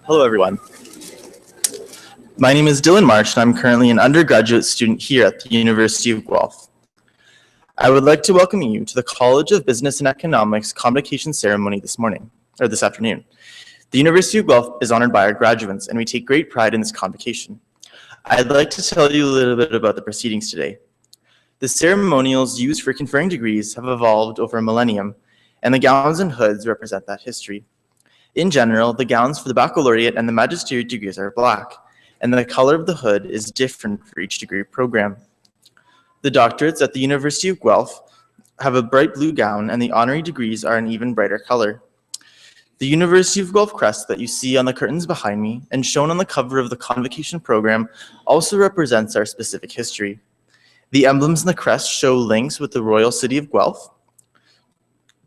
Hello, everyone. My name is Dylan March, and I'm currently an undergraduate student here at the University of Guelph. I would like to welcome you to the College of Business and Economics Convocation ceremony this afternoon. The University of Guelph is honored by our graduates, and we take great pride in this convocation. I'd like to tell you a little bit about the proceedings today. The ceremonials used for conferring degrees have evolved over a millennium, and the gowns and hoods represent that history. In general, the gowns for the baccalaureate and the magisteriate degrees are black, and the color of the hood is different for each degree program. The doctorates at the University of Guelph have a bright blue gown, and the honorary degrees are an even brighter color. The University of Guelph crest that you see on the curtains behind me and shown on the cover of the convocation program also represents our specific history. The emblems in the crest show links with the royal city of Guelph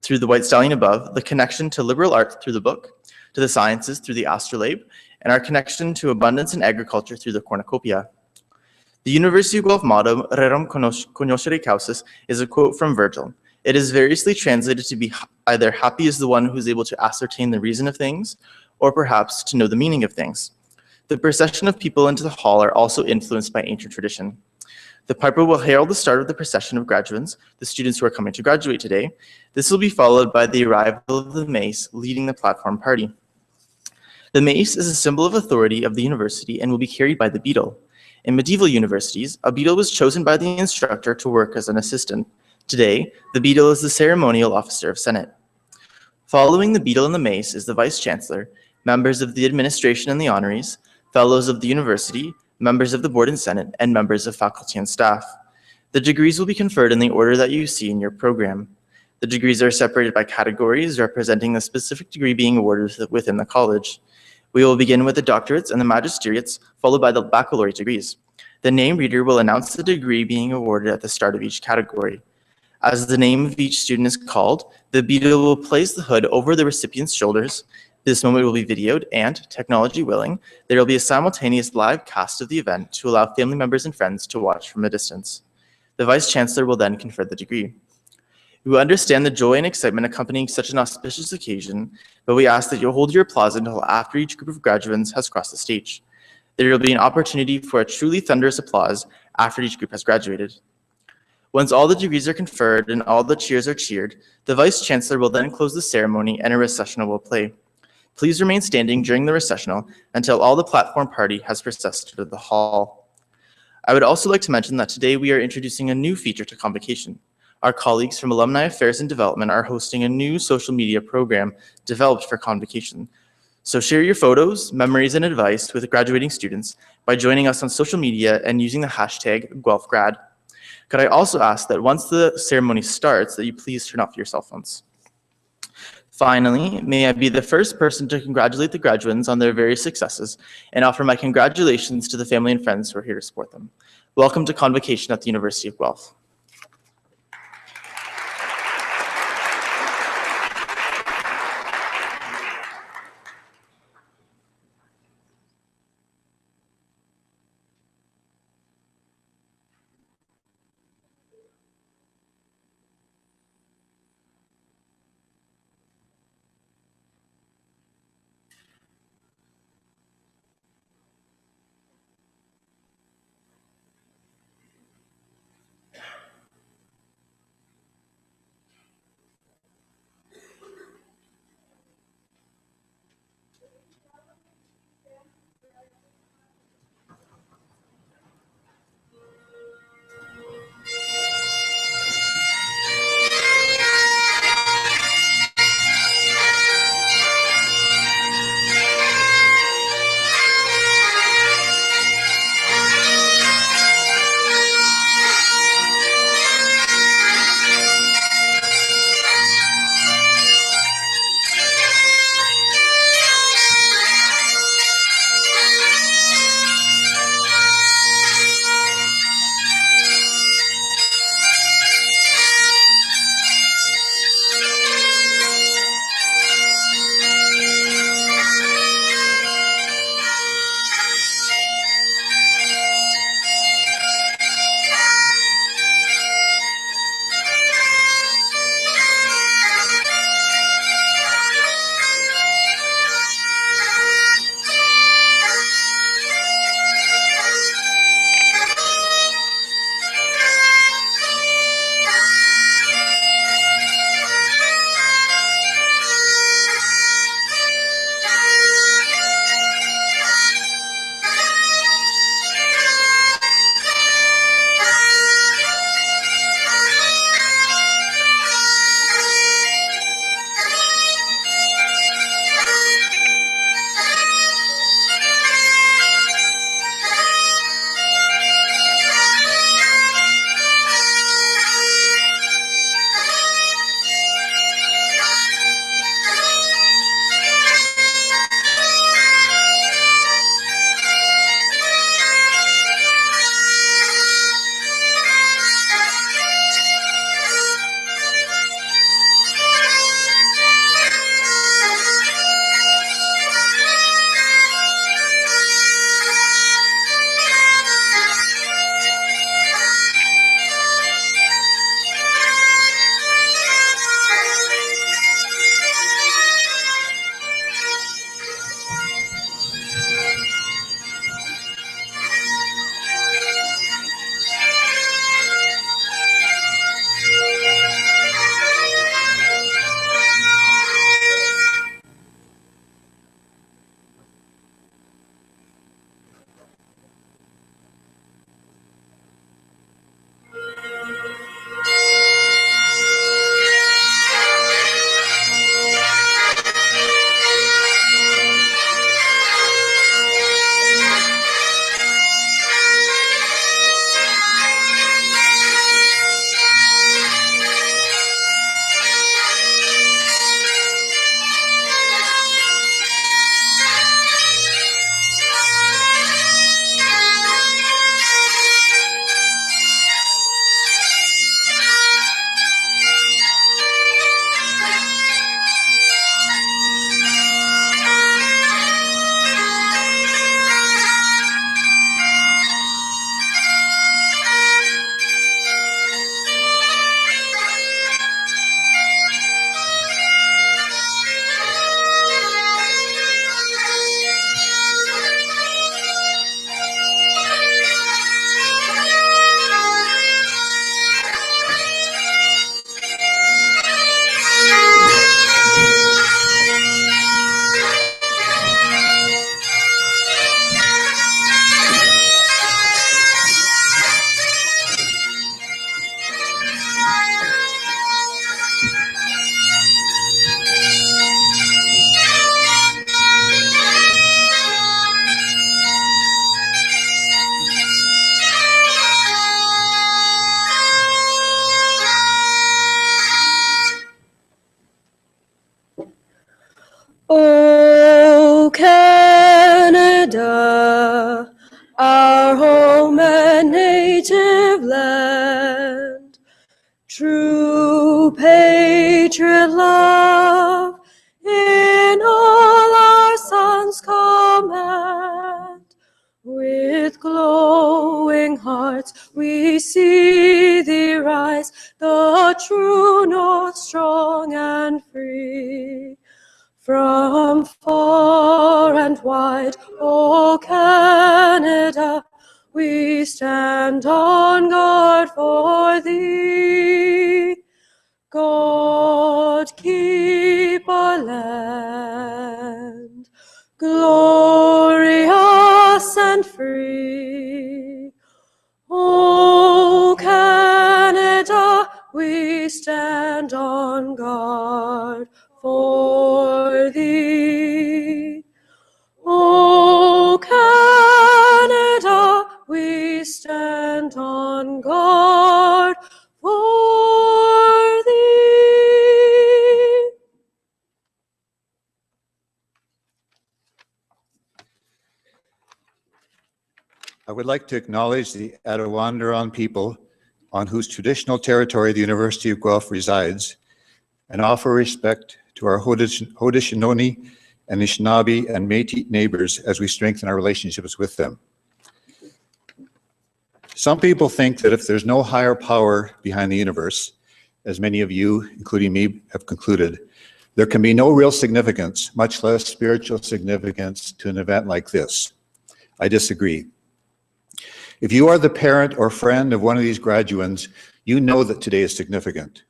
through the white stallion above, the connection to liberal arts through the book, to the sciences through the astrolabe, and our connection to abundance and agriculture through the cornucopia. The University of Guelph motto, Rerum cognoscere causis, is a quote from Virgil. It is variously translated to be either happy is the one who is able to ascertain the reason of things, or perhaps to know the meaning of things. The procession of people into the hall are also influenced by ancient tradition. The piper will herald the start of the procession of graduates, the students who are coming to graduate today. This will be followed by the arrival of the mace leading the platform party. The mace is a symbol of authority of the university and will be carried by the beadle. In medieval universities, a beadle was chosen by the instructor to work as an assistant. Today, the beadle is the ceremonial officer of Senate. Following the beadle and the mace is the vice-chancellor, members of the administration and the honorees, fellows of the university, members of the board and senate, and members of faculty and staff. The degrees will be conferred in the order that you see in your program. The degrees are separated by categories representing the specific degree being awarded within the college. We will begin with the doctorates and the magisteriates, followed by the baccalaureate degrees. The name reader will announce the degree being awarded at the start of each category. As the name of each student is called, the beadle will place the hood over the recipient's shoulders. This moment will be videoed, and, technology willing, there will be a simultaneous live cast of the event to allow family members and friends to watch from a distance. The Vice-Chancellor will then confer the degree. We understand the joy and excitement accompanying such an auspicious occasion, but we ask that you hold your applause until after each group of graduates has crossed the stage. There will be an opportunity for a truly thunderous applause after each group has graduated. Once all the degrees are conferred and all the cheers are cheered, the Vice-Chancellor will then close the ceremony and a recessional will play. Please remain standing during the recessional until all the platform party has processed to the hall. I would also like to mention that today we are introducing a new feature to Convocation. Our colleagues from Alumni Affairs and Development are hosting a new social media program developed for Convocation. So share your photos, memories, and advice with graduating students by joining us on social media and using the hashtag #GuelphGrad. Could I also ask that once the ceremony starts, that you please turn off your cell phones. Finally, may I be the first person to congratulate the graduates on their various successes and offer my congratulations to the family and friends who are here to support them. Welcome to Convocation at the University of Guelph. O Canada, our home and native land, true patriot love in all our sons command. With glowing hearts we see thee rise, the true north strong and free. From far and wide, O Canada, we stand on guard for thee. God keep our land, glorious and free. O Canada, we stand on guard for thee. O Canada, we stand on guard for thee. I would like to acknowledge the Attawandaron people on whose traditional territory the University of Guelph resides, and offer respect to our Haudenosaunee, Anishinaabe, and Métis neighbors as we strengthen our relationships with them. Some people think that if there's no higher power behind the universe, as many of you, including me, have concluded, there can be no real significance, much less spiritual significance, to an event like this. I disagree. If you are the parent or friend of one of these graduands, you know that today is significant.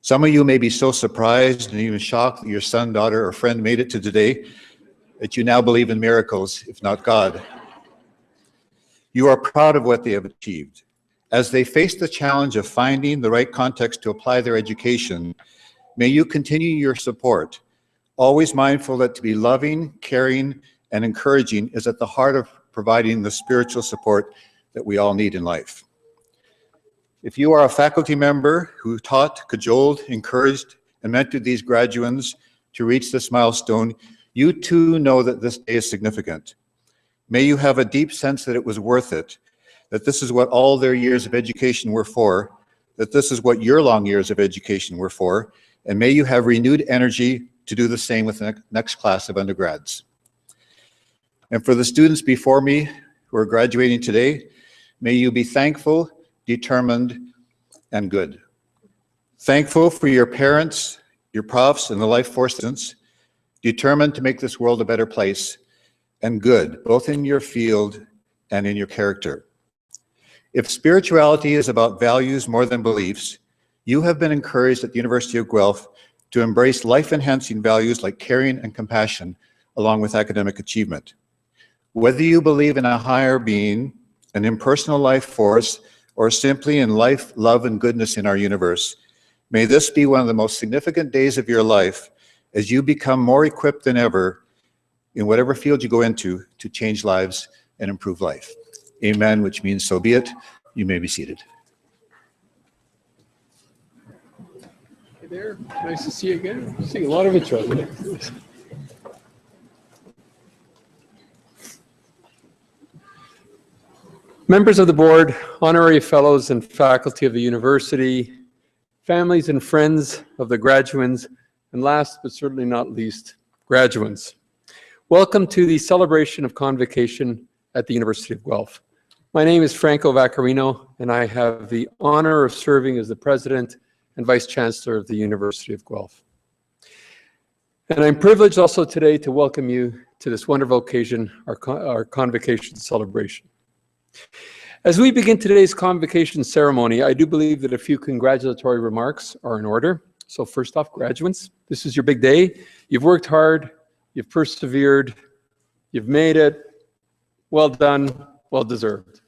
Some of you may be so surprised and even shocked that your son, daughter, or friend made it to today that you now believe in miracles, if not God. You are proud of what they have achieved. As they face the challenge of finding the right context to apply their education, may you continue your support, always mindful that to be loving, caring, and encouraging is at the heart of providing the spiritual support that we all need in life. If you are a faculty member who taught, cajoled, encouraged, and mentored these graduands to reach this milestone, you too know that this day is significant. May you have a deep sense that it was worth it, that this is what all their years of education were for, that this is what your long years of education were for, and may you have renewed energy to do the same with the next class of undergrads. And for the students before me who are graduating today, may you be thankful, determined, and good. Thankful for your parents, your profs, and the life force students, determined to make this world a better place, and good, both in your field and in your character. If spirituality is about values more than beliefs, you have been encouraged at the University of Guelph to embrace life-enhancing values like caring and compassion, along with academic achievement. Whether you believe in a higher being, an impersonal life force, or simply in life, love, and goodness in our universe, may this be one of the most significant days of your life as you become more equipped than ever in whatever field you go into to change lives and improve life. Amen, which means so be it. You may be seated. Hey there, nice to see you again. I'm seeing a lot of each other. Members of the board, honorary fellows and faculty of the university, families and friends of the graduands, and last but certainly not least, graduands. Welcome to the celebration of Convocation at the University of Guelph. My name is Franco Vaccarino, and I have the honor of serving as the President and Vice Chancellor of the University of Guelph. And I'm privileged also today to welcome you to this wonderful occasion, our Convocation celebration. As we begin today's Convocation ceremony, I do believe that a few congratulatory remarks are in order. So first off, graduates, this is your big day. You've worked hard, you've persevered, you've made it. Well done, well deserved.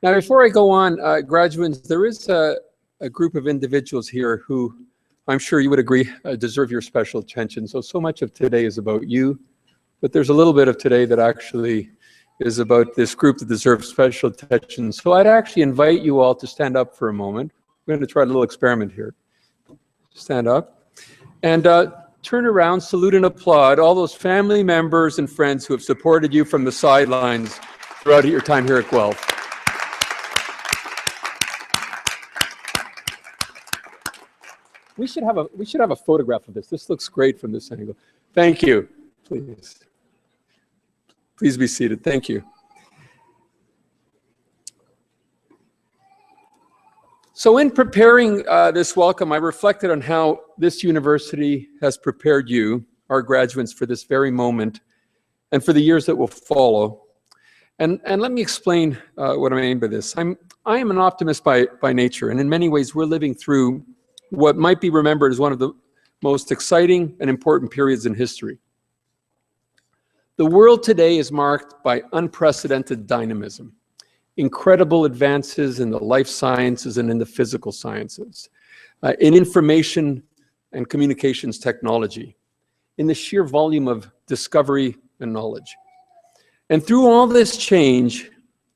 Now, before I go on, graduates, there is a group of individuals here who I'm sure you would agree deserve your special attention. So much of today is about you, but there's a little bit of today that actually is about this group that deserves special attention. So I'd actually invite you all to stand up for a moment. We're going to try a little experiment here. Stand up and turn around, salute and applaud all those family members and friends who have supported you from the sidelines throughout your time here at Guelph. We should have a photograph of this. This looks great from this angle. Thank you. Please be seated. Thank you. So in preparing this welcome, I reflected on how this university has prepared you, our graduates, for this very moment and for the years that will follow. And let me explain what I mean by this. I am an optimist by nature, and in many ways we're living through what might be remembered as one of the most exciting and important periods in history. The world today is marked by unprecedented dynamism, incredible advances in the life sciences and in the physical sciences, in information and communications technology, in the sheer volume of discovery and knowledge. And through all this change,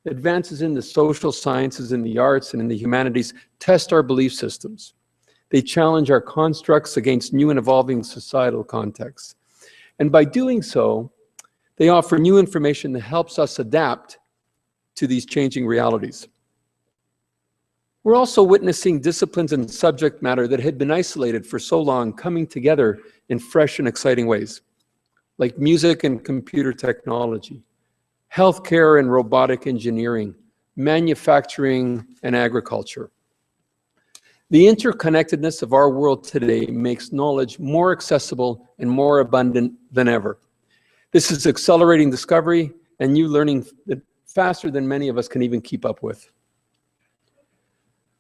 advances in the social sciences, in the arts, and in the humanities test our belief systems. They challenge our constructs against new and evolving societal contexts. And by doing so, they offer new information that helps us adapt to these changing realities. We're also witnessing disciplines and subject matter that had been isolated for so long coming together in fresh and exciting ways, like music and computer technology, healthcare and robotic engineering, manufacturing and agriculture. The interconnectedness of our world today makes knowledge more accessible and more abundant than ever. This is accelerating discovery and new learning faster than many of us can even keep up with.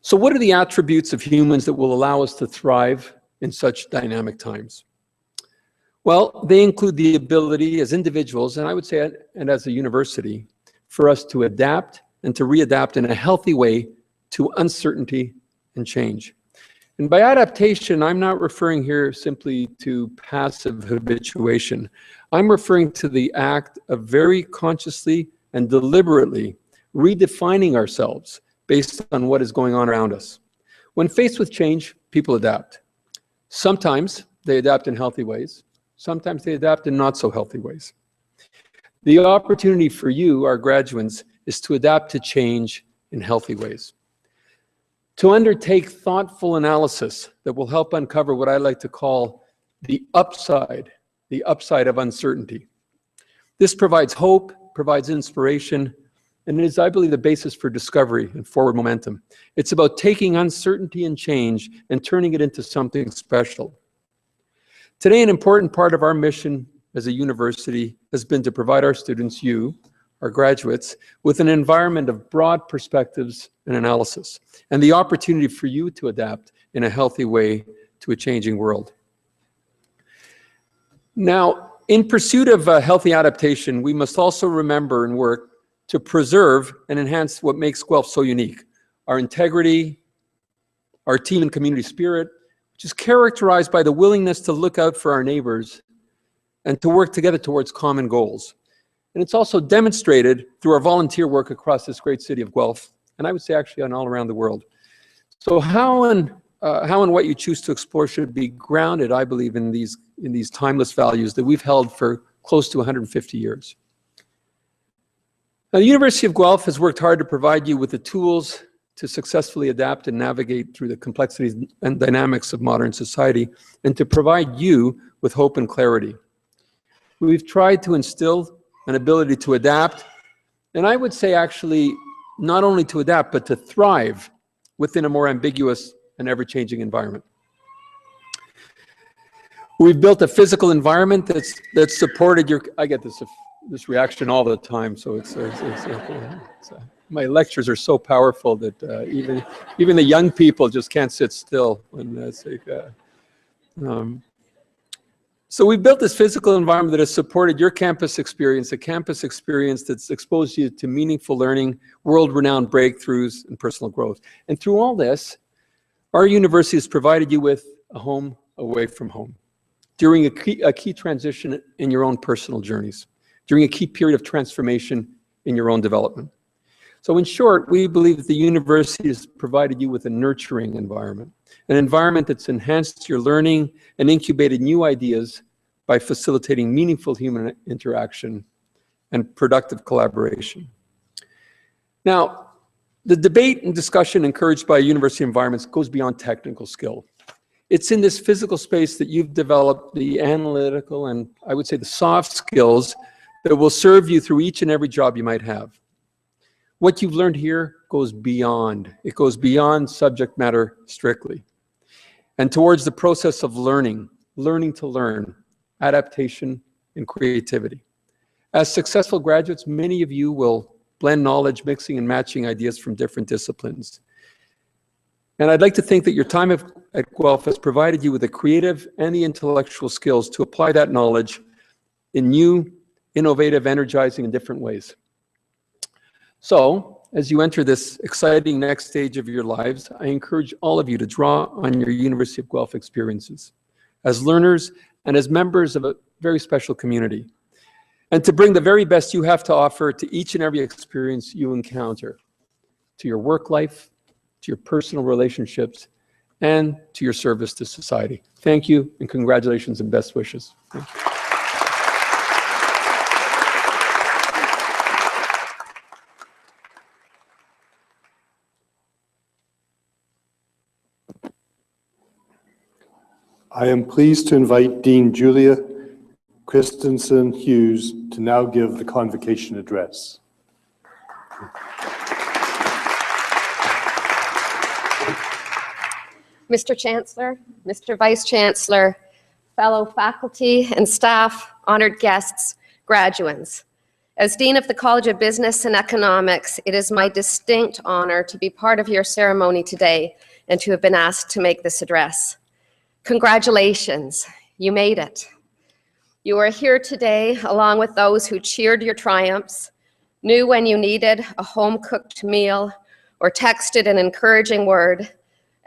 So what are the attributes of humans that will allow us to thrive in such dynamic times? Well, they include the ability as individuals, and I would say, and as a university, for us to adapt and to readapt in a healthy way to uncertainty and change. And by adaptation, I'm not referring here simply to passive habituation. I'm referring to the act of very consciously and deliberately redefining ourselves based on what is going on around us. When faced with change, people adapt. Sometimes they adapt in healthy ways. Sometimes they adapt in not so healthy ways. The opportunity for you, our graduates, is to adapt to change in healthy ways. To undertake thoughtful analysis that will help uncover what I like to call the upside of uncertainty. This provides hope, provides inspiration, and it is, I believe, the basis for discovery and forward momentum. It's about taking uncertainty and change and turning it into something special. Today, an important part of our mission as a university has been to provide our students, you, our graduates, with an environment of broad perspectives and analysis, and the opportunity for you to adapt in a healthy way to a changing world. Now, in pursuit of healthy adaptation, we must also remember and work to preserve and enhance what makes Guelph so unique. Our integrity, our team and community spirit, which is characterized by the willingness to look out for our neighbors and to work together towards common goals. And it's also demonstrated through our volunteer work across this great city of Guelph, and I would say actually on all around the world. So how and what you choose to explore should be grounded, I believe, in these timeless values that we've held for close to 150 years. Now, the University of Guelph has worked hard to provide you with the tools to successfully adapt and navigate through the complexities and dynamics of modern society, and to provide you with hope and clarity. We've tried to instill an ability to adapt, and I would say actually not only to adapt, but to thrive within a more ambiguous and ever-changing environment. We've built a physical environment that's supported your, I get this reaction all the time, so my lectures are so powerful that even the young people just can't sit still when that's so we've built this physical environment that has supported your campus experience, a campus experience that's exposed you to meaningful learning, world-renowned breakthroughs, and personal growth. And through all this, our university has provided you with a home away from home during a key transition in your own personal journeys, during a key period of transformation in your own development. So in short, we believe that the university has provided you with a nurturing environment, an environment that's enhanced your learning and incubated new ideas by facilitating meaningful human interaction and productive collaboration. Now, the debate and discussion encouraged by university environments goes beyond technical skill. It's in this physical space that you've developed the analytical and I would say the soft skills that will serve you through each and every job you might have. What you've learned here goes beyond. It goes beyond subject matter strictly and towards the process of learning, learning to learn, adaptation, and creativity. As successful graduates, many of you will blend knowledge, mixing and matching ideas from different disciplines. And I'd like to think that your time at Guelph has provided you with the creative and the intellectual skills to apply that knowledge in new, innovative, energizing, and different ways. So, as you enter this exciting next stage of your lives, I encourage all of you to draw on your University of Guelph experiences as learners and as members of a very special community, and to bring the very best you have to offer to each and every experience you encounter, to your work life, to your personal relationships, and to your service to society. Thank you, and congratulations and best wishes. Thank you. I am pleased to invite Dean Julia Christensen Hughes to now give the convocation address. Mr. Chancellor, Mr. Vice Chancellor, fellow faculty and staff, honored guests, graduands. As Dean of the College of Business and Economics, it is my distinct honor to be part of your ceremony today and to have been asked to make this address. Congratulations, you made it. You are here today along with those who cheered your triumphs, knew when you needed a home-cooked meal or texted an encouraging word,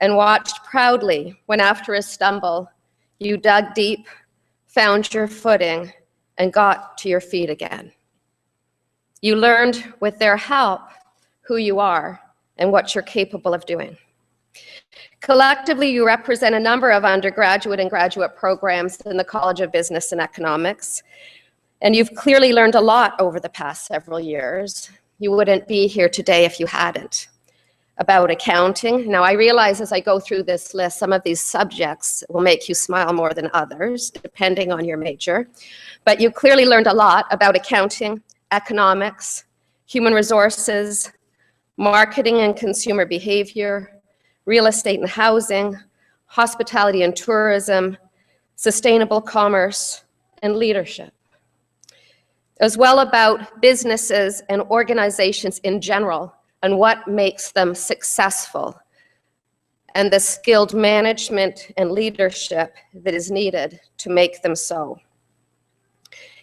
and watched proudly when after a stumble, you dug deep, found your footing, and got to your feet again. You learned with their help who you are and what you're capable of doing. Collectively, you represent a number of undergraduate and graduate programs in the College of Business and Economics, and you've clearly learned a lot over the past several years. You wouldn't be here today if you hadn't. About accounting. Now, I realize as I go through this list, some of these subjects will make you smile more than others, depending on your major. But you clearly learned a lot about accounting, economics, human resources, marketing and consumer behavior, real estate and housing, hospitality and tourism, sustainable commerce, and leadership. As well about businesses and organizations in general, and what makes them successful, and the skilled management and leadership that is needed to make them so.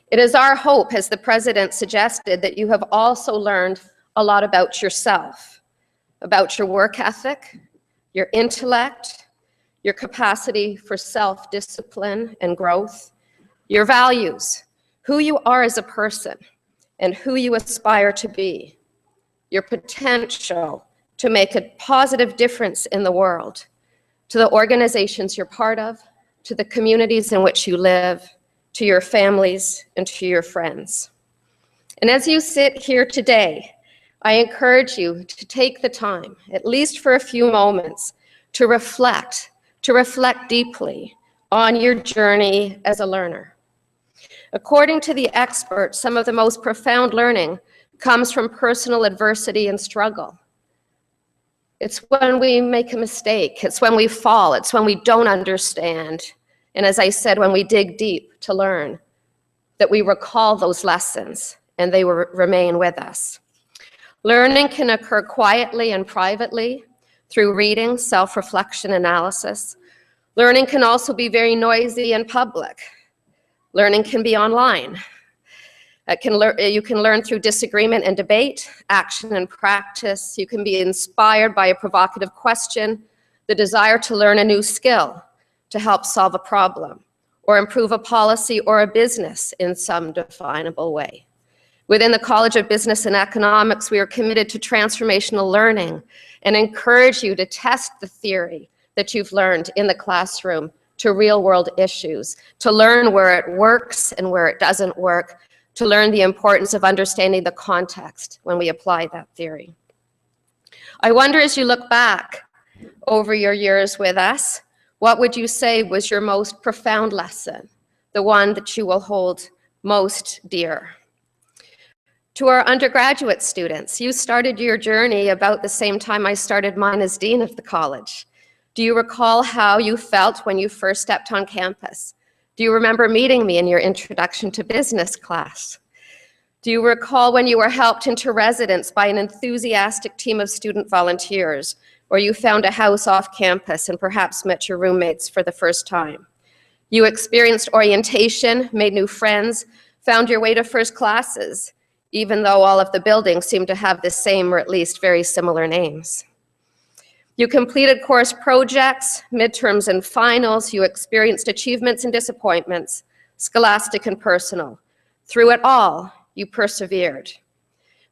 It is our hope, as the President suggested, that you have also learned a lot about yourself, about your work ethic, your intellect, your capacity for self-discipline and growth, your values, who you are as a person, and who you aspire to be, your potential to make a positive difference in the world, to the organizations you're part of, to the communities in which you live, to your families, and to your friends. And as you sit here today, I encourage you to take the time, at least for a few moments, to reflect deeply on your journey as a learner. According to the experts, some of the most profound learning comes from personal adversity and struggle. It's when we make a mistake, it's when we fall, it's when we don't understand, and as I said, when we dig deep to learn, that we recall those lessons and they will remain with us. Learning can occur quietly and privately through reading, self-reflection, analysis. Learning can also be very noisy and public. Learning can be online. You can learn through disagreement and debate, action and practice. You can be inspired by a provocative question, the desire to learn a new skill to help solve a problem, or improve a policy or a business in some definable way. Within the College of Business and Economics, we are committed to transformational learning and encourage you to test the theory that you've learned in the classroom to real-world issues, to learn where it works and where it doesn't work, to learn the importance of understanding the context when we apply that theory. I wonder, as you look back over your years with us, what would you say was your most profound lesson, the one that you will hold most dear? To our undergraduate students, you started your journey about the same time I started mine as dean of the college. Do you recall how you felt when you first stepped on campus? Do you remember meeting me in your introduction to business class? Do you recall when you were helped into residence by an enthusiastic team of student volunteers, or you found a house off campus and perhaps met your roommates for the first time? You experienced orientation, made new friends, found your way to first classes, even though all of the buildings seemed to have the same or at least very similar names. You completed course projects, midterms and finals. You experienced achievements and disappointments, scholastic and personal. Through it all, you persevered.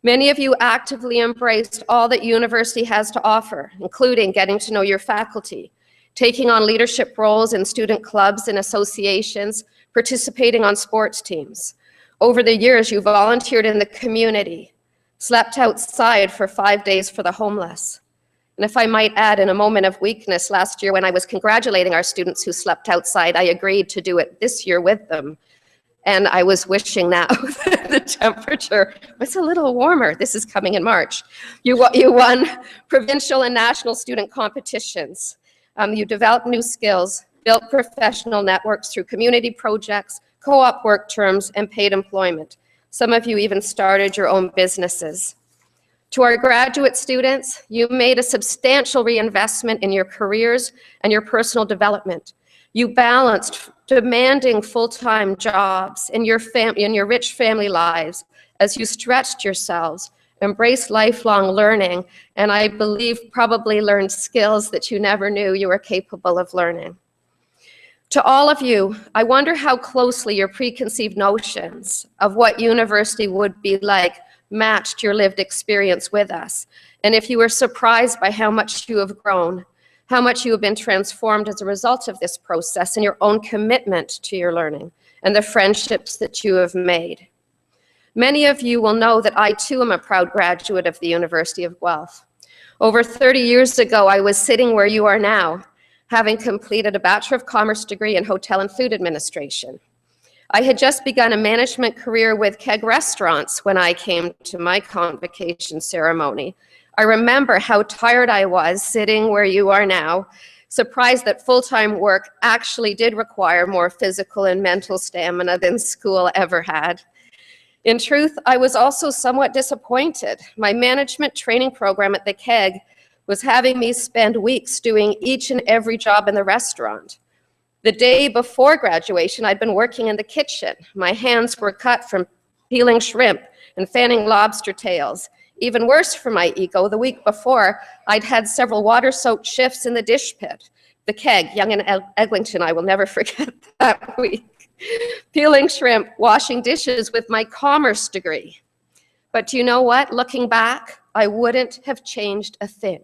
Many of you actively embraced all that university has to offer, including getting to know your faculty, taking on leadership roles in student clubs and associations, participating on sports teams. Over the years, you volunteered in the community, slept outside for 5 days for the homeless. And if I might add, in a moment of weakness last year when I was congratulating our students who slept outside, I agreed to do it this year with them. And I was wishing now that the temperature was a little warmer. This is coming in March. You won provincial and national student competitions. You developed new skills, built professional networks through community projects, co-op work terms, and paid employment. Some of you even started your own businesses. To our graduate students, you made a substantial reinvestment in your careers and your personal development. You balanced demanding full-time jobs in your rich family lives as you stretched yourselves, embraced lifelong learning, and I believe probably learned skills that you never knew you were capable of learning. To all of you, I wonder how closely your preconceived notions of what university would be like matched your lived experience with us, and if you were surprised by how much you have grown, how much you have been transformed as a result of this process and your own commitment to your learning and the friendships that you have made. Many of you will know that I too am a proud graduate of the University of Guelph. Over 30 years ago, I was sitting where you are now, having completed a Bachelor of Commerce degree in Hotel and Food Administration. I had just begun a management career with Keg Restaurants when I came to my convocation ceremony. I remember how tired I was sitting where you are now, surprised that full-time work actually did require more physical and mental stamina than school ever had. In truth, I was also somewhat disappointed. My management training program at the Keg was having me spend weeks doing each and every job in the restaurant. The day before graduation, I'd been working in the kitchen. My hands were cut from peeling shrimp and fanning lobster tails. Even worse for my ego, the week before, I'd had several water-soaked shifts in the dish pit. The Keg, Yonge and Eglinton, I will never forget that week. Peeling shrimp, washing dishes with my commerce degree. But you know what? Looking back, I wouldn't have changed a thing.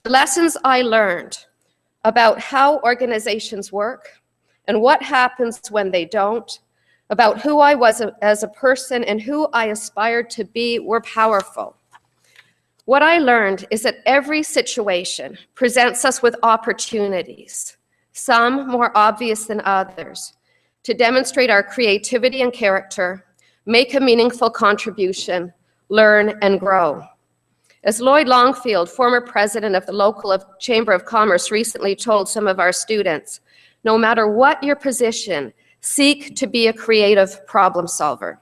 The lessons I learned about how organizations work and what happens when they don't, about who I was as a person and who I aspired to be were powerful. What I learned is that every situation presents us with opportunities, some more obvious than others, to demonstrate our creativity and character, make a meaningful contribution, learn and grow. As Lloyd Longfield, former president of the local Chamber of Commerce, recently told some of our students, no matter what your position, seek to be a creative problem solver.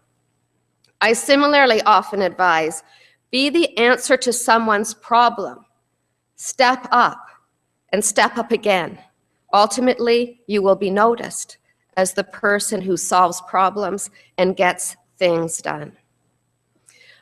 I similarly often advise, be the answer to someone's problem. Step up and step up again. Ultimately, you will be noticed as the person who solves problems and gets things done.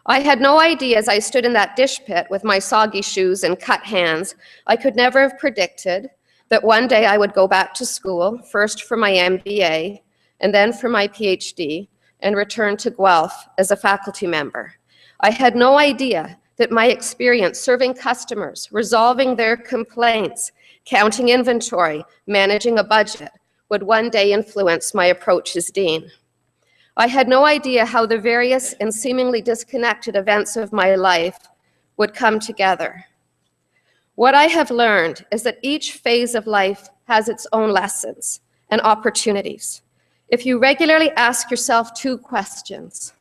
I had no idea as I stood in that dish pit with my soggy shoes and cut hands, I could never have predicted that one day I would go back to school, first for my MBA, and then for my PhD, and returned to Guelph as a faculty member. I had no idea that my experience serving customers, resolving their complaints, counting inventory, managing a budget, would one day influence my approach as dean. I had no idea how the various and seemingly disconnected events of my life would come together. What I have learned is that each phase of life has its own lessons and opportunities. If you regularly ask yourself two questions,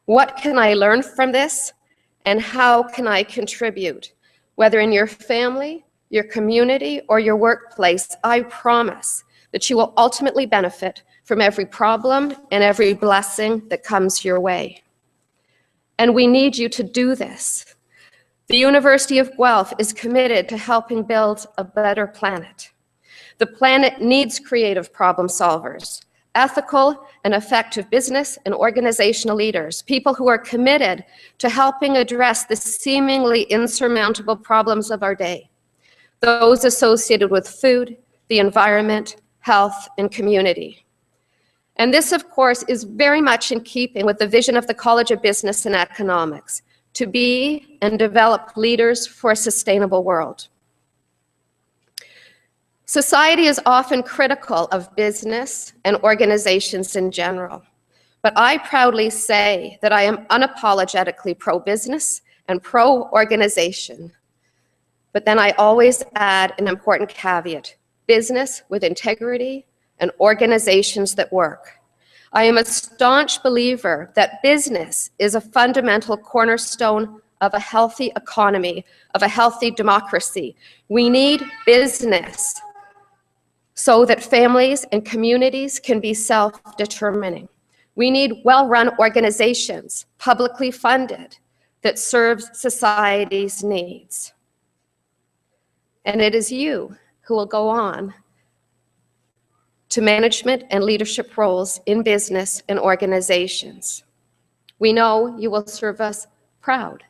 what can I learn from this, and how can I contribute? Whether in your family, your community, or your workplace, I promise that you will ultimately benefit from every problem and every blessing that comes your way. And we need you to do this. The University of Guelph is committed to helping build a better planet. The planet needs creative problem solvers, ethical and effective business and organizational leaders, people who are committed to helping address the seemingly insurmountable problems of our day, those associated with food, the environment, health, and community. And this, of course, is very much in keeping with the vision of the College of Business and Economics, to be and develop leaders for a sustainable world. Society is often critical of business and organizations in general, but I proudly say that I am unapologetically pro-business and pro-organization. But then I always add an important caveat: business with integrity and organizations that work. I am a staunch believer that business is a fundamental cornerstone of a healthy economy, of a healthy democracy. We need business so that families and communities can be self-determining. We need well-run organizations, publicly funded, that serves society's needs. And it is you who will go on to management and leadership roles in business and organizations. We know you will serve us proud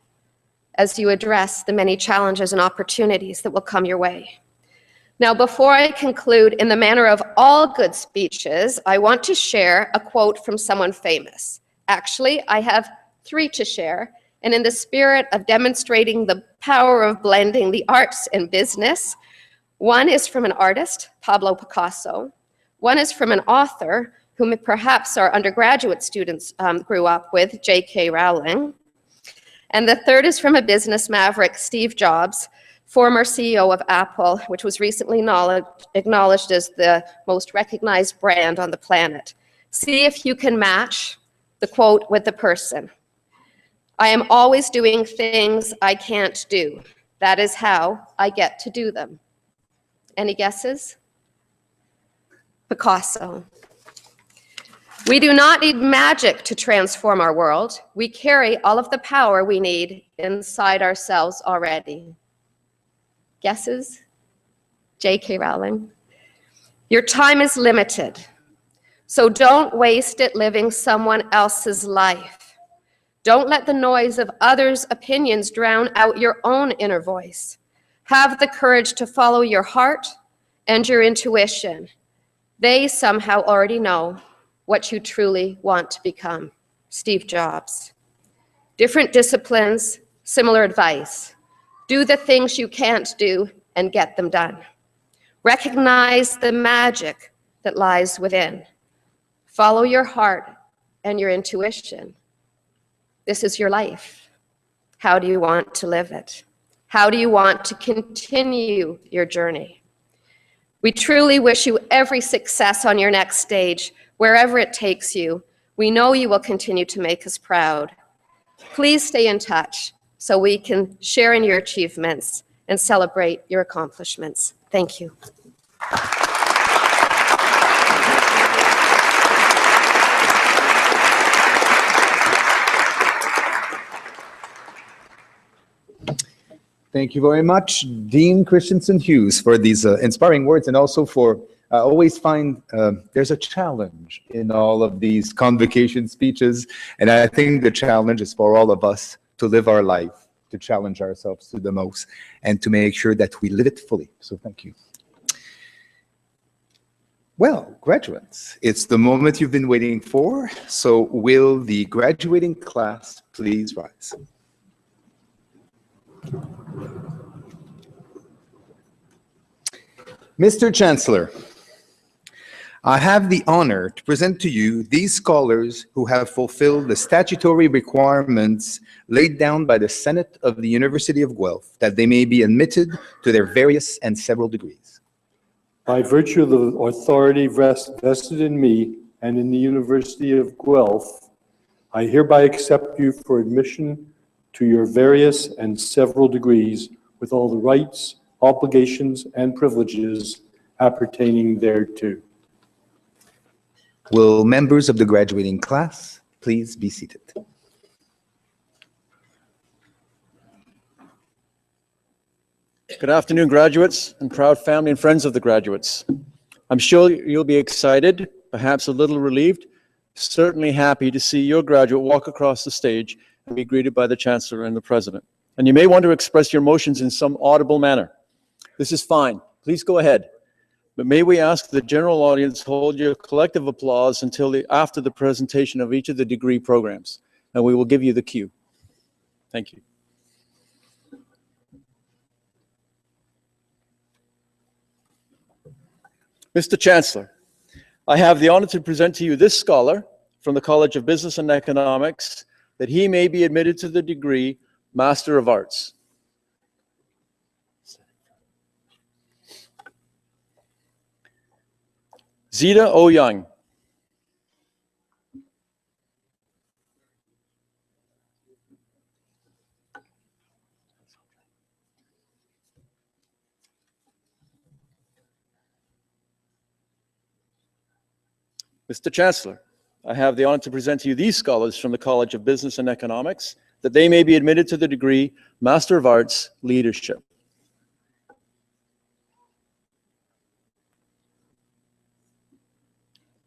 as you address the many challenges and opportunities that will come your way. Now, before I conclude, in the manner of all good speeches, I want to share a quote from someone famous. Actually, I have three to share, and in the spirit of demonstrating the power of blending the arts and business, one is from an artist, Pablo Picasso. One is from an author, whom perhaps our undergraduate students grew up with, J.K. Rowling. And the third is from a business maverick, Steve Jobs, former CEO of Apple, which was recently acknowledged as the most recognized brand on the planet. See if you can match the quote with the person. I am always doing things I can't do. That is how I get to do them. Any guesses? Picasso. We do not need magic to transform our world. We carry all of the power we need inside ourselves already. Guesses? J.K. Rowling. Your time is limited, so don't waste it living someone else's life. Don't let the noise of others' opinions drown out your own inner voice. Have the courage to follow your heart and your intuition. They somehow already know what you truly want to become. Steve Jobs. Different disciplines, similar advice. Do the things you can't do and get them done. Recognize the magic that lies within. Follow your heart and your intuition. This is your life. How do you want to live it? How do you want to continue your journey? We truly wish you every success on your next stage, wherever it takes you. We know you will continue to make us proud. Please stay in touch so we can share in your achievements and celebrate your accomplishments. Thank you. Thank you very much, Dean Christensen Hughes, for these inspiring words, and also for always find there's a challenge in all of these convocation speeches, and I think the challenge is for all of us to live our life, to challenge ourselves to the most, and to make sure that we live it fully. So thank you. Well, graduates, it's the moment you've been waiting for. So will the graduating class please rise? Mr. Chancellor, I have the honor to present to you these scholars who have fulfilled the statutory requirements laid down by the Senate of the University of Guelph that they may be admitted to their various and several degrees. By virtue of the authority vested in me and in the University of Guelph, I hereby accept you for admission to your various and several degrees with all the rights, obligations, and privileges appertaining thereto. Will members of the graduating class please be seated? Good afternoon, graduates and proud family and friends of the graduates. I'm sure you'll be excited, perhaps a little relieved, certainly happy to see your graduate walk across the stage and be greeted by the Chancellor and the President. And you may want to express your emotions in some audible manner. This is fine. Please go ahead. But may we ask the general audience hold your collective applause until after the presentation of each of the degree programs, and we will give you the cue. Thank you. Mr. Chancellor, I have the honor to present to you this scholar from the College of Business and Economics that he may be admitted to the degree Master of Arts. Zita O. Young. Mr. Chancellor, I have the honor to present to you these scholars from the College of Business and Economics that they may be admitted to the degree Master of Arts, Leadership.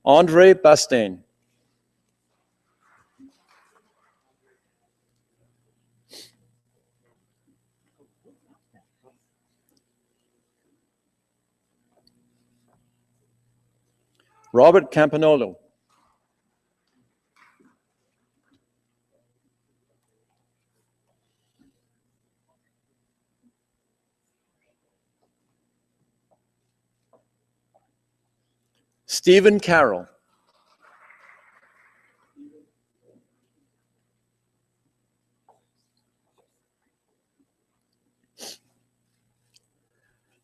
Andre Bastain. Robert Campanolo. Stephen Carroll.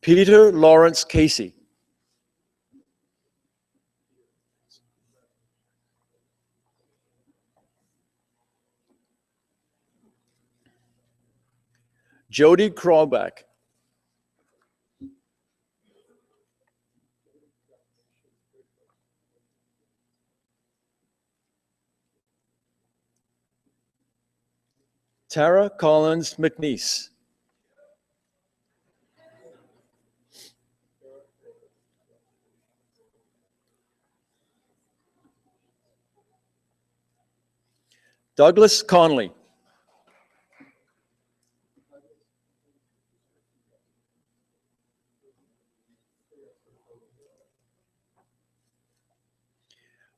Peter Lawrence Casey. Jody Krawbeck. Tara Collins McNeese. Douglas Conley.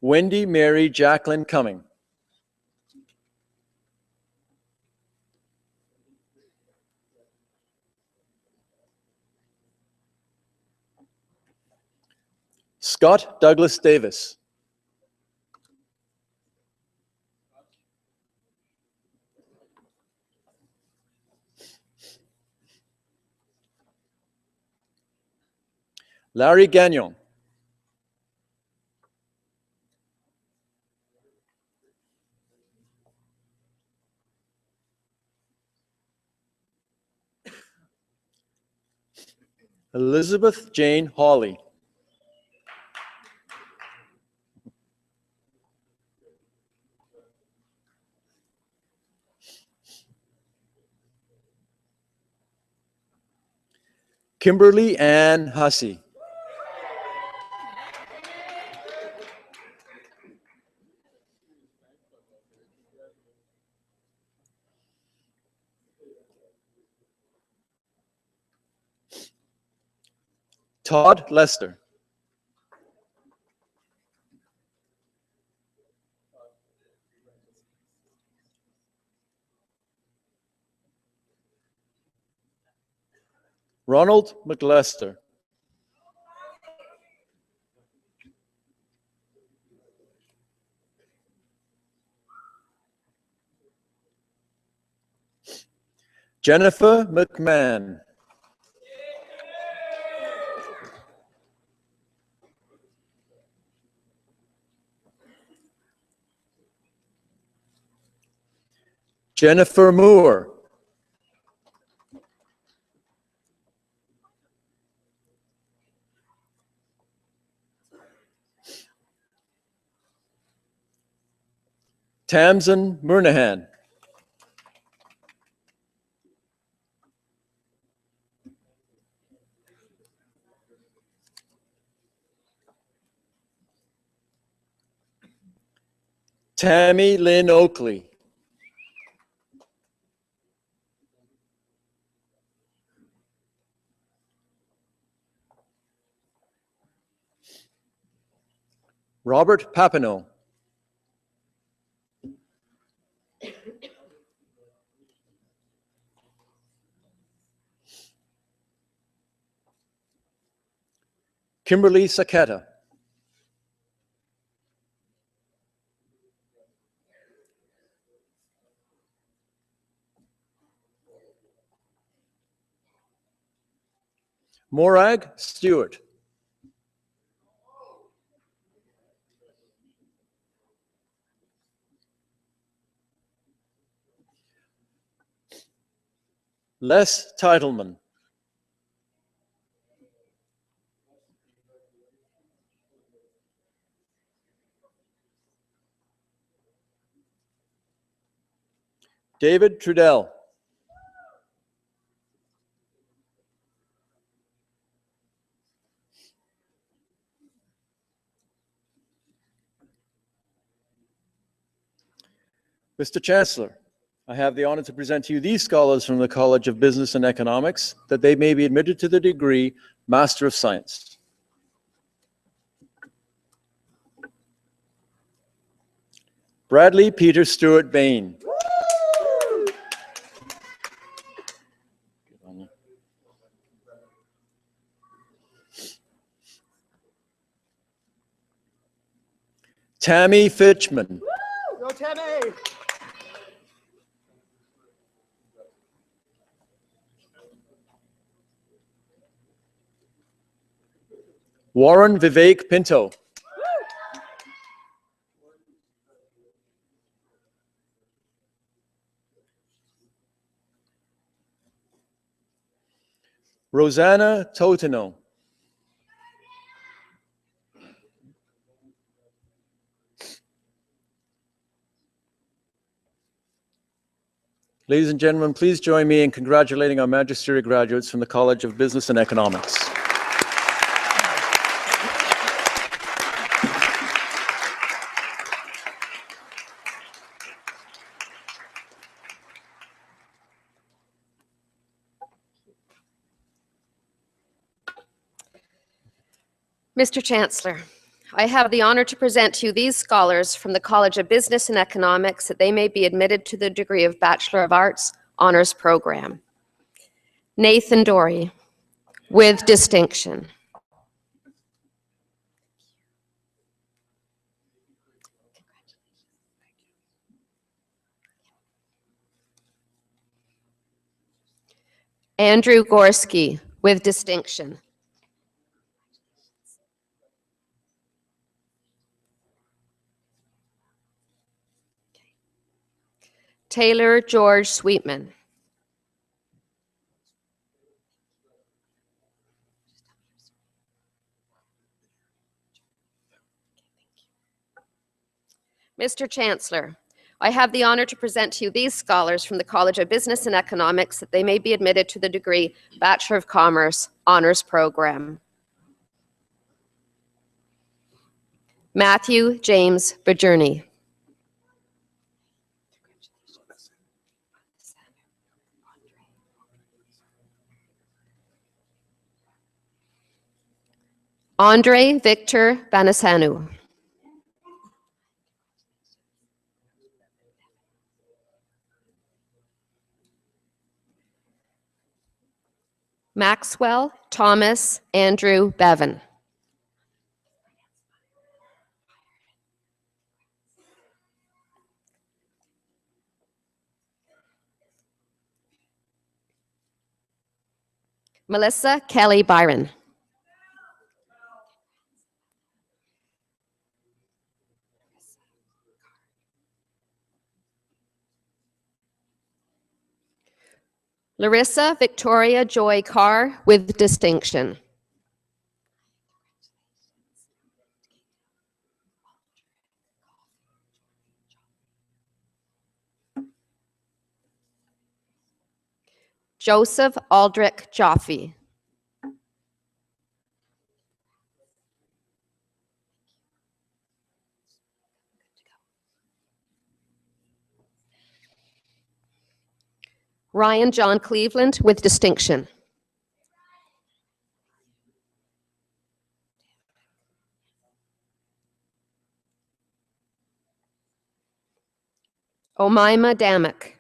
Wendy Mary Jacqueline Cumming. Scott Douglas Davis. Larry Gagnon. Elizabeth Jane Hawley. Kimberly Ann Hussey. Todd Lester. Ronald McLester. Jennifer McMahon. Jennifer Moore. Tamsin Murnahan. Tammy Lynn Oakley. Robert Papineau. Kimberly Saketa. Morag Stewart. Les Titleman. David Trudell. Mr. Chancellor, I have the honor to present to you these scholars from the College of Business and Economics, that they may be admitted to the degree Master of Science. Bradley Peter Stewart Bain. Tammy Fitchman. Go, Tammy! Warren Vivek Pinto. Rosanna Totino. Ladies and gentlemen, please join me in congratulating our magisterial graduates from the College of Business and Economics. Mr. Chancellor, I have the honor to present to you these scholars from the College of Business and Economics, that they may be admitted to the degree of Bachelor of Arts Honors Program. Nathan Dory, with distinction. Andrew Gorski, with distinction. Taylor George Sweetman. Mr. Chancellor, I have the honor to present to you these scholars from the College of Business and Economics, that they may be admitted to the degree Bachelor of Commerce Honors Program. Matthew James Bajurny. Andre Victor Banasanu. Maxwell Thomas Andrew Bevan. Melissa Kelly Byron. Larissa Victoria Joy Carr with distinction. Joseph Aldrich Jaffe. Ryan John Cleveland with distinction. Omaima Damick.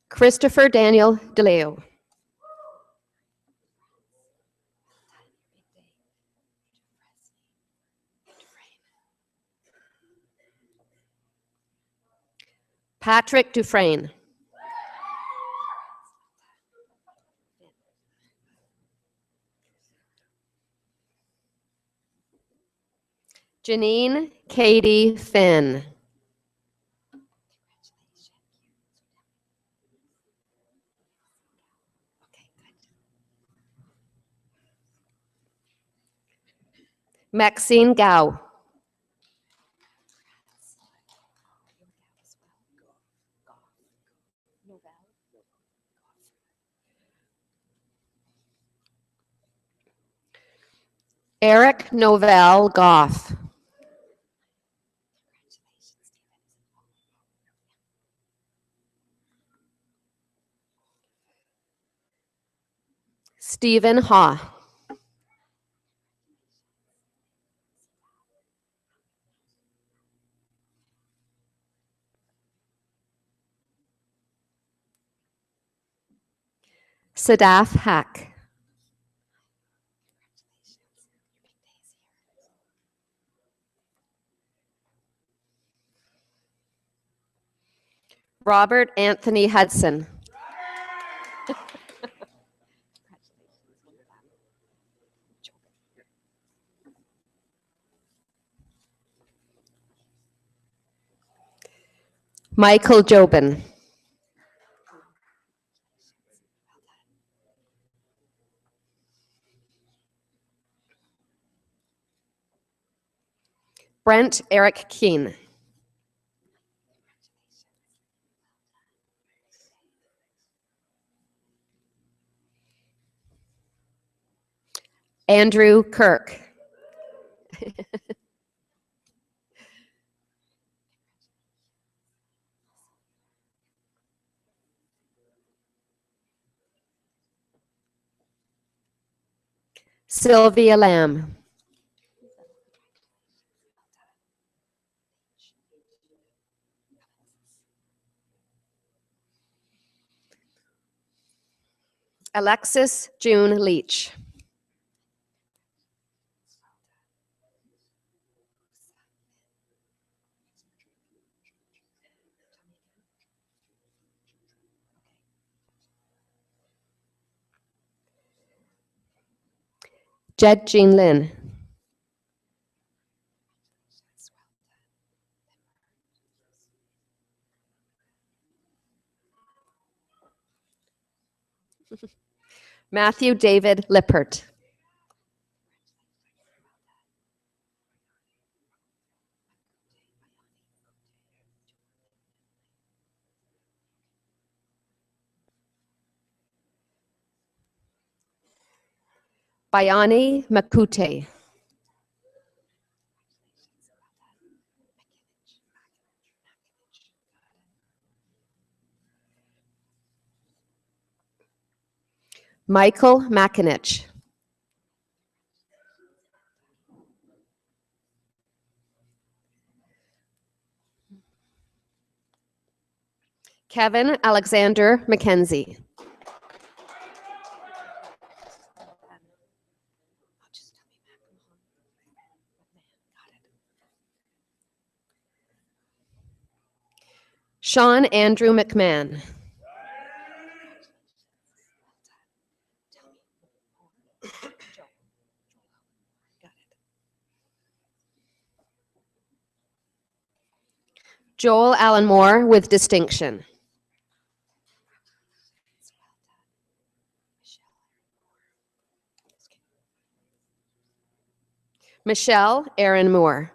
Christopher Daniel DeLeo. Patrick Dufresne. Janine Katie Finn. Maxine Gao. Eric Novell Goff. Stephen Ha. Sadaf Hack. Robert Anthony Hudson. Michael Jobin. Brent Eric Keene. Andrew Kirk. Sylvia Lamb. Alexis June Leach. Jed Jean Lin. Matthew David Lippert. Bayani Makute. Michael Makinich. Kevin Alexander Mackenzie. Sean Andrew McMahon. Joel Allen Moore with distinction. Michelle Aaron Moore.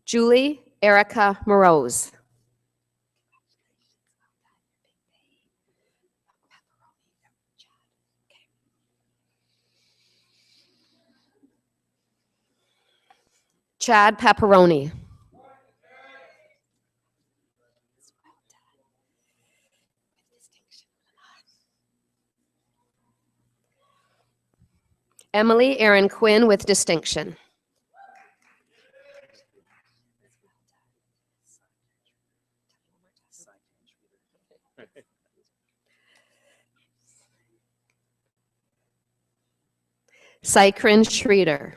Julie Erica Morose. Chad Paparoni. Emily Erin Quinn with distinction. Cykrin Schreeder.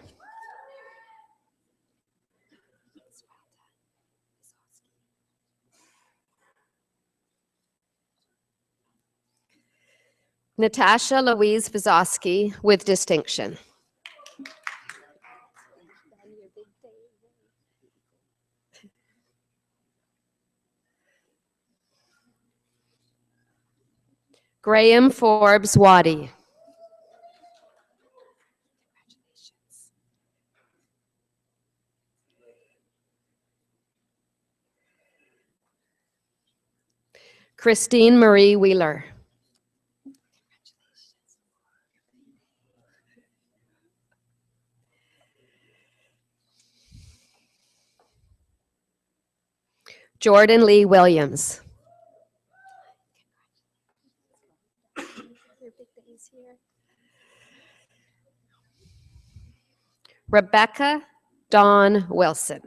Natasha Louise Vizosky with distinction. Graham Forbes Waddy. Christine Marie Wheeler. Jordan Lee Williams. Rebecca Dawn Wilson.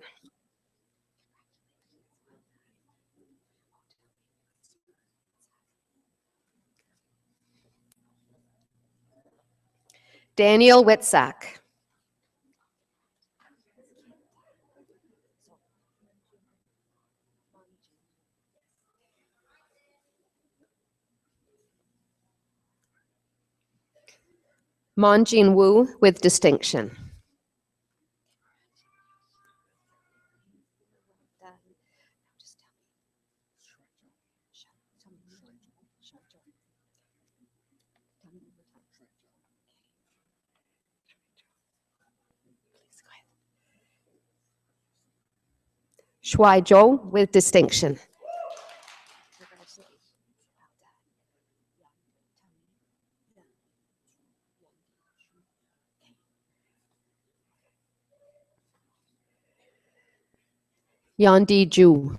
Daniel Witzak. Monjin Wu with distinction. Shuai Zhou with distinction. Yandi Zhu.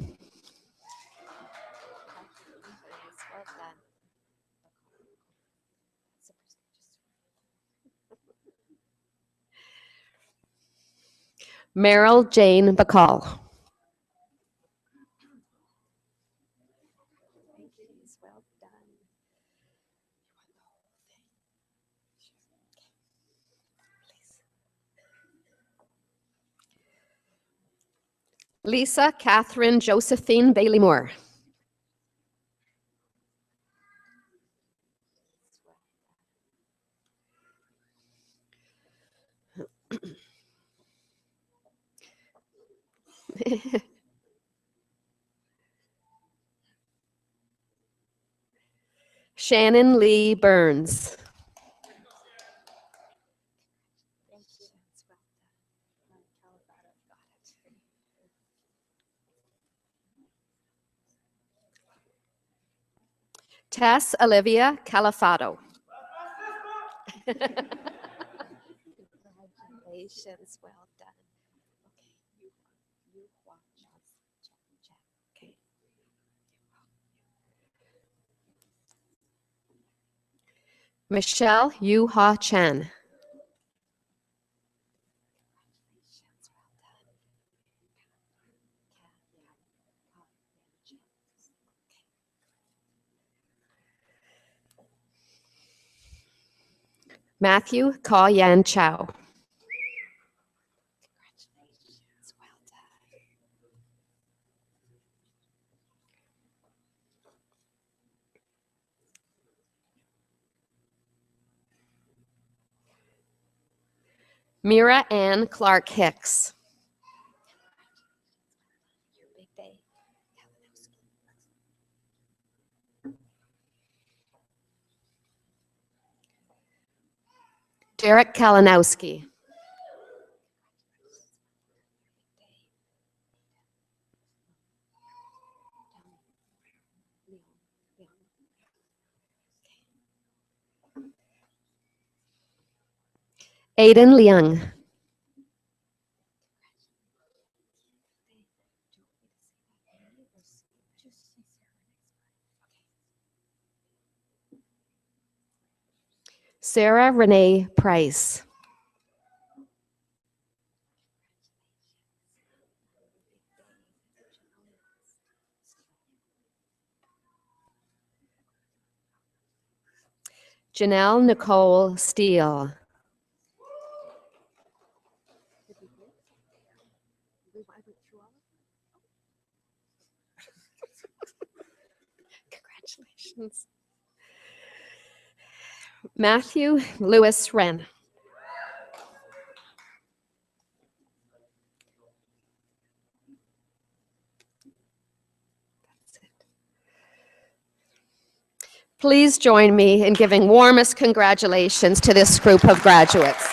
Meryl Jane Bacall. Lisa Catherine Josephine Bailey Moore. Shannon Lee Burns. Tess Olivia Califato. Congratulations, well done. Okay. Michelle Yu Ha Chen. Matthew Ka Yan Chow. Mira Ann Clark Hicks. Derek Kalinowski. Aiden Leung. Sarah Renee Price. Janelle Nicole Steele. Congratulations. Matthew Lewis Wren. Please join me in giving warmest congratulations to this group of graduates.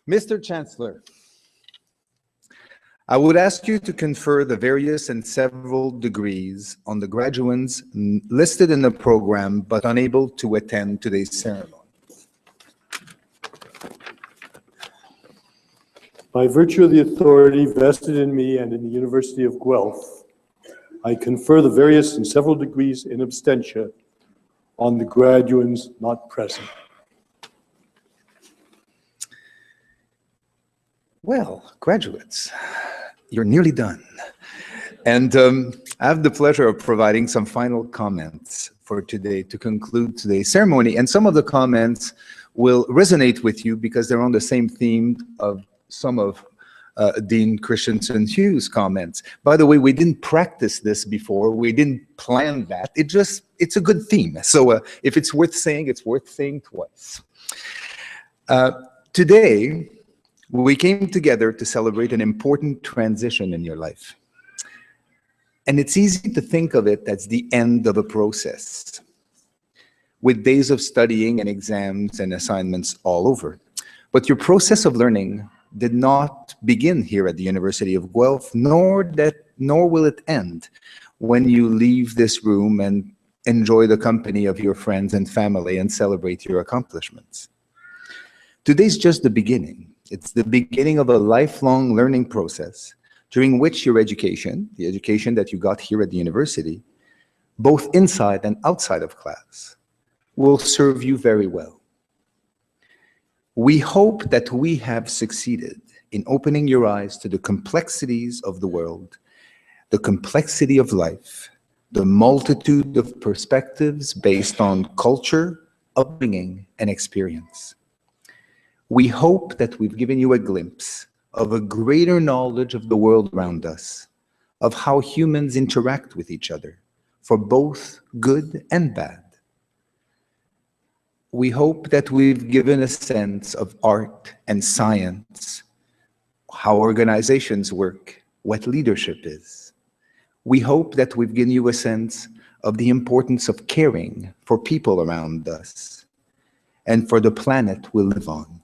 Mr. Chancellor, I would ask you to confer the various and several degrees on the graduates listed in the program but unable to attend today's ceremony. By virtue of the authority vested in me and in the University of Guelph, I confer the various and several degrees in absentia on the graduands not present. Well, graduates, you're nearly done. And I have the pleasure of providing some final comments for today to conclude today's ceremony. And some of the comments will resonate with you because they're on the same theme of some of Dean Christensen Hughes' comments. By the way, we didn't practice this before. We didn't plan that. It's a good theme. So if it's worth saying twice. Today, we came together to celebrate an important transition in your life. And it's easy to think of it as the end of a process, with days of studying and exams and assignments all over. But your process of learning did not begin here at the University of Guelph, nor will it end when you leave this room and enjoy the company of your friends and family and celebrate your accomplishments. Today's just the beginning. It's the beginning of a lifelong learning process during which your education, the education that you got here at the university, both inside and outside of class, will serve you very well. We hope that we have succeeded in opening your eyes to the complexities of the world, the complexity of life, the multitude of perspectives based on culture, upbringing, and experience. We hope that we've given you a glimpse of a greater knowledge of the world around us, of how humans interact with each other, for both good and bad. We hope that we've given a sense of art and science, how organizations work, what leadership is. We hope that we've given you a sense of the importance of caring for people around us and for the planet we live on.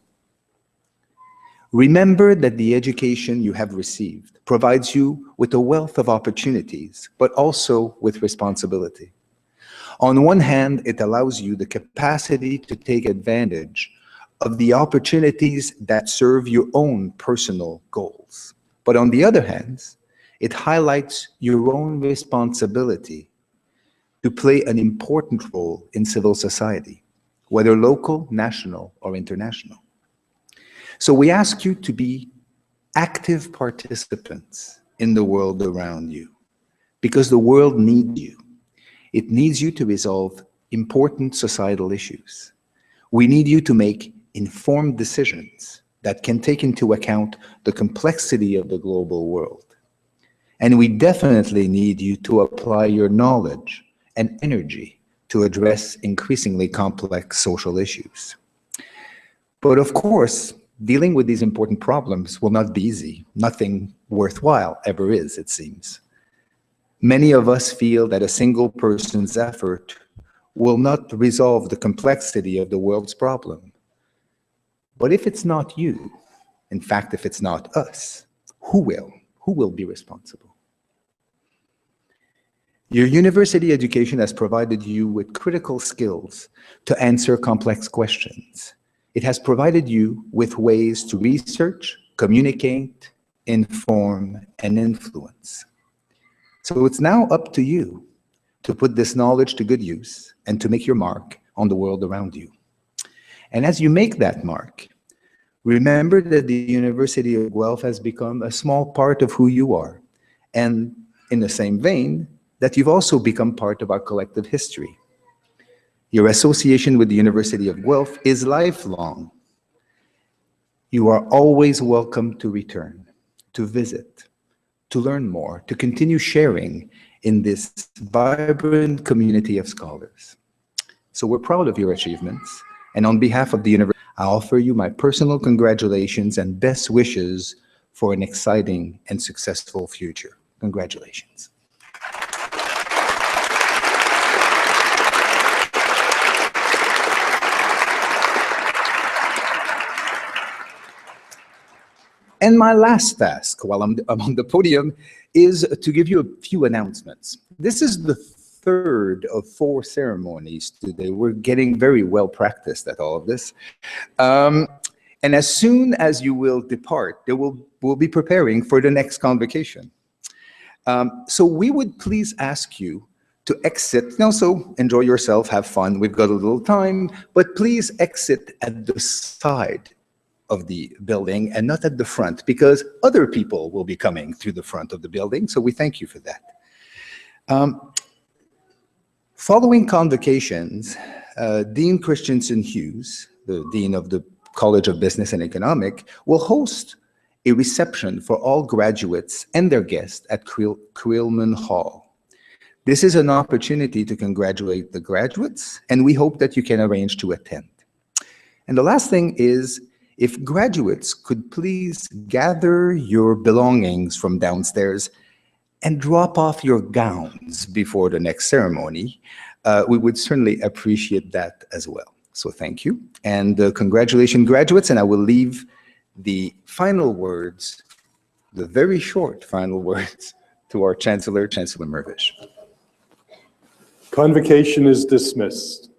Remember that the education you have received provides you with a wealth of opportunities, but also with responsibility. On one hand, it allows you the capacity to take advantage of the opportunities that serve your own personal goals. But on the other hand, it highlights your own responsibility to play an important role in civil society, whether local, national, or international. So we ask you to be active participants in the world around you, because the world needs you. It needs you to resolve important societal issues. We need you to make informed decisions that can take into account the complexity of the global world. And we definitely need you to apply your knowledge and energy to address increasingly complex social issues. But of course, dealing with these important problems will not be easy. Nothing worthwhile ever is, it seems. Many of us feel that a single person's effort will not resolve the complexity of the world's problem. But if it's not you, in fact, if it's not us, who will? Who will be responsible? Your university education has provided you with critical skills to answer complex questions. It has provided you with ways to research, communicate, inform, and influence. So it's now up to you to put this knowledge to good use and to make your mark on the world around you. And as you make that mark, remember that the University of Guelph has become a small part of who you are. And in the same vein, that you've also become part of our collective history. Your association with the University of Guelph is lifelong. You are always welcome to return, to visit, to learn more, to continue sharing in this vibrant community of scholars. So we're proud of your achievements, and on behalf of the university, I offer you my personal congratulations and best wishes for an exciting and successful future. Congratulations. And my last task while I'm on the podium is to give you a few announcements. This is the third of 4 ceremonies today. We're getting very well practiced at all of this. And as soon as you will depart, we'll be preparing for the next convocation. So we would please ask you to exit. Now, so enjoy yourself, have fun. We've got a little time, but please exit at the side of the building and not at the front, because other people will be coming through the front of the building, so we thank you for that. Following convocations, Dean Christensen Hughes, the Dean of the College of Business and Economics, will host a reception for all graduates and their guests at Creelman Hall. This is an opportunity to congratulate the graduates, and we hope that you can arrange to attend. And the last thing is, if graduates could please gather your belongings from downstairs and drop off your gowns before the next ceremony, we would certainly appreciate that as well. So thank you, and congratulations, graduates, and I will leave the final words, the very short final words, to our Chancellor, Chancellor Mervish. Convocation is dismissed.